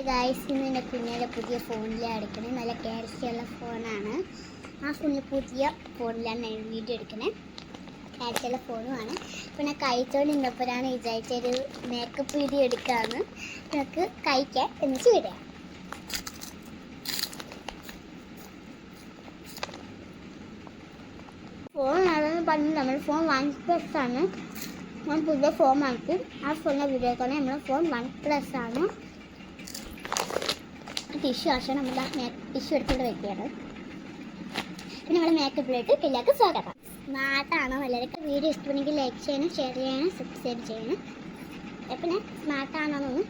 Guys, ഇന്ന് എൻ്റെ കുഞ്ഞിൻ്റെ പുതിയ ഫോണിലാണ് എടുക്കണേ. നല്ല ക്യാരിറ്റിയുള്ള ഫോണാണ്. ആ ഫോണിൽ പുതിയ ഫോണിലാണ് ഞാൻ വീഡിയോ എടുക്കണേ. ക്യാരിറ്റിയുള്ള ഫോണുമാണ്. പിന്നെ കഴിച്ചോണ്ടിരുന്നപ്പോഴാണ് വിചാരിച്ചൊരു മേക്കപ്പ് വീഡിയോ എടുക്കാമെന്ന്. നമുക്ക് കഴിക്കാം എന്നിട്ട് വിടാം. ഫോൺ ആണെന്ന് പറഞ്ഞ് നമ്മൾ ഫോൺ OnePlus ആണ്. ഞാൻ പുതിയ ഫോൺ വാങ്ങിച്ചു. ആ ഫോണിൻ്റെ വീഡിയോ എടുക്കാൻ നമ്മുടെ ഫോൺ OnePlus ആണ്. ടിഷ്യൂ ആവശ്യം നമ്മൾ ടിഷ്യൂ എടുത്തുകൊണ്ട് വെക്കുകയാണ്. പിന്നെ നമ്മൾ മേക്കപ്പിലേക്ക് എല്ലാവർക്കും സ്വാഗതം. സ്മാർട്ടാണോ എല്ലാവർക്കും വീഡിയോ ഇഷ്ടപ്പെടുന്നെങ്കിൽ ലൈക്ക് ചെയ്യണം, ഷെയർ ചെയ്യണം, സബ്സ്ക്രൈബ് ചെയ്യണം. പിന്നെ സ്മാർട്ടാണോന്നൊന്ന്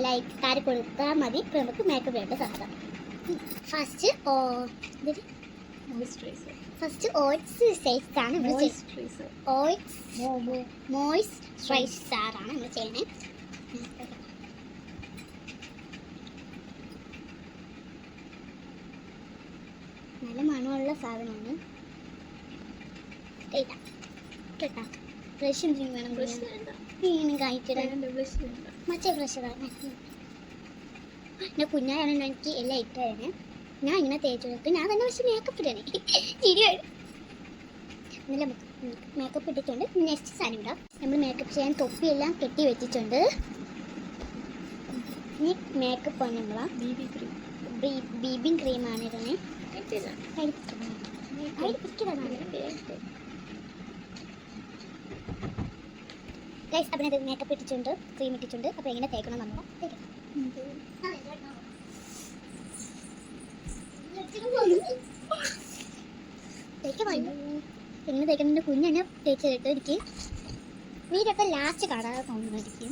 ലൈക്കാർ കൊടുത്താൽ മതി. ഇപ്പോൾ നമുക്ക് മേക്കപ്പിലേക്ക് സ്വാഗതം. ഫസ്റ്റ് മോയ്സ്ചറൈസറാണ് നമ്മൾ ചെയ്യുന്നത്. നല്ല മണമുള്ള സാധനമാണ്. ബ്രഷ് വേണം. മറ്റേ ബ്രഷാണ്. എൻ്റെ കുഞ്ഞാണ് എനിക്ക് എല്ലാം ഇട്ടാണ്. ഞാൻ ഇങ്ങനെ തേച്ച് കൊടുക്കും. ഞാൻ തന്നെ പക്ഷേ മേക്കപ്പ് ഇടണേ. ശരിയാണ്. നല്ല മേക്കപ്പ് ഇട്ടിട്ടുണ്ട്. നെക്സ്റ്റ് സാധനം ഇടാം. നമ്മൾ മേക്കപ്പ് ചെയ്യാൻ തൊപ്പിയെല്ലാം കെട്ടി വെച്ചിട്ടുണ്ട്. ഇനി മേക്കപ്പ് ആണ് നമ്മളാ ബീബിങ് ക്രീമാണ് ഇടണേ. അപ്പം ഇത് മേക്കപ്പ് ഇട്ടിട്ടുണ്ട്, ക്രീം ഇട്ടിട്ടുണ്ട്. അപ്പോൾ എങ്ങനെ തേക്കണം നമ്മൾ എങ്ങനെ തേക്കുന്നതിൻ്റെ കുഞ്ഞെന്നെ തേച്ചെടുത്ത് എനിക്ക് വീടൊക്കെ ലാസ്റ്റ് കാണാതെ തോന്നുന്നതായിരിക്കും.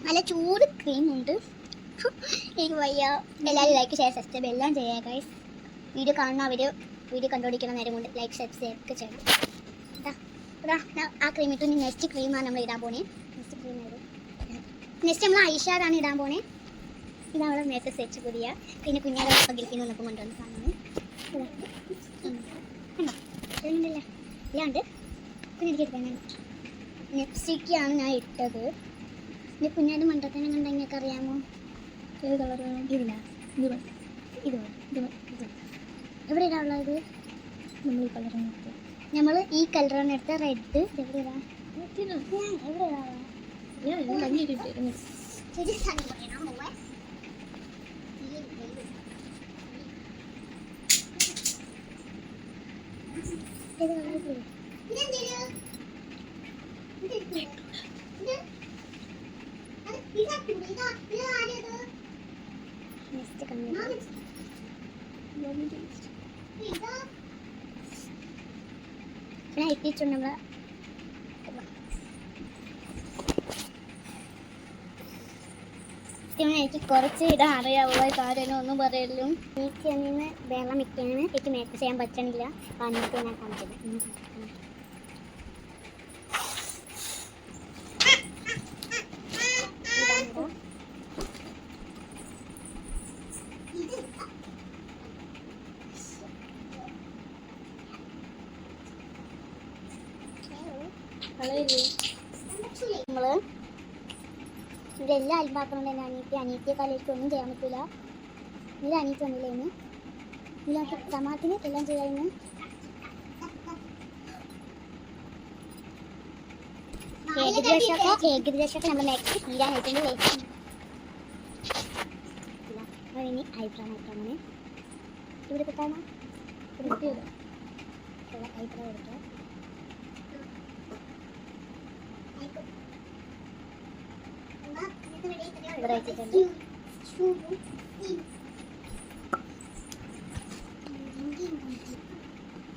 നല്ല ചൂട് ക്രീമുണ്ട്. എനിക്ക് വയ്യ. എല്ലാവരും ലൈക്ക്, ഷെയർ, സബ്സ്ക്രൈബ് എല്ലാം ചെയ്യുക ഗൈസ്. വീഡിയോ കാണുന്നവർ വീഡിയോ കണ്ടുപിടിക്കുന്ന നേരം കൊണ്ട് ലൈക്ക്, സബ്സ്ക്രൈബ് ഒക്കെ ചെയ്യണം. ആ ക്രീം ഇട്ടു. നെക്സ്റ്റ് ക്രീമാണ് നമ്മൾ ഇടാൻ പോണേ. നെക്സ്റ്റ് നമ്മൾ ഐഷാഡാണ് ഇടാൻ പോണേ. ഇതാണ് മേക്കപ്പ് സെറ്റ് പുതിയ. പിന്നെ കുഞ്ഞാടെ പങ്കിരിക്കുന്ന വന്നപ്പോൾ കൊണ്ടുവന്ന സാധനമാണ്. ഇല്ലാണ്ട് കുഞ്ഞിരിക്കാൻ ലിപ്സ്റ്റിക്കാണ് ഞാൻ ഇട്ടത്. പിന്നെ കുഞ്ഞാട് മണ്ടത്തിനെ കണ്ട നിങ്ങൾക്ക് അറിയാമോ? ഏത് കളറാണ്? ഇതില്ല, എവിടെ ഇടാനുള്ളത്? നമ്മൾ ഈ കളറാണ് എടുത്തത്. നമ്മൾ ഈ കളറാണ് എടുത്ത റെഡ്. എവിടെ ഇടാം? എവിടെ പിന്നെ എത്തിയിട്ടുണ്ട് നമ്മൾ. എനിക്ക് കുറച്ച് ഇടാൻ അറിയാവുള്ള കാര്യമൊന്നും ഒന്നും പറയലും. എനിക്ക് നിന്ന് വെള്ളം മിക്കാണ്. എനിക്ക് മേക്കപ്പ് ചെയ്യാൻ പറ്റണില്ല. വന്നിട്ട് ഞാൻ കാണിച്ചത്. നമ്മള് ഇതെല്ലാം അൽബാക്കുന്നുണ്ട്. എൻ്റെ അനിയത്തിയെ കാലിലേക്ക് ഒന്നും ചെയ്യാൻ പറ്റില്ല. ഇത് അനിയത്തി വന്നില്ലേന്ന് ഇതിനകത്ത് ടമാറ്റിന് എല്ലാം ചെയ്യായിരുന്നു. ഏകദേശമൊക്കെ നമ്മൾ നെക്സ്റ്റ് തീരാനായിട്ടുണ്ട്. ഇനി ഐബ്രോ നോക്കാണ്. ഇവിടെ കിട്ടാണ് ഐബ്രോ എടുക്കാം. ഇവിടെ വെച്ചിട്ടുണ്ട്.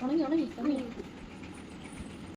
ഉണങ്ങി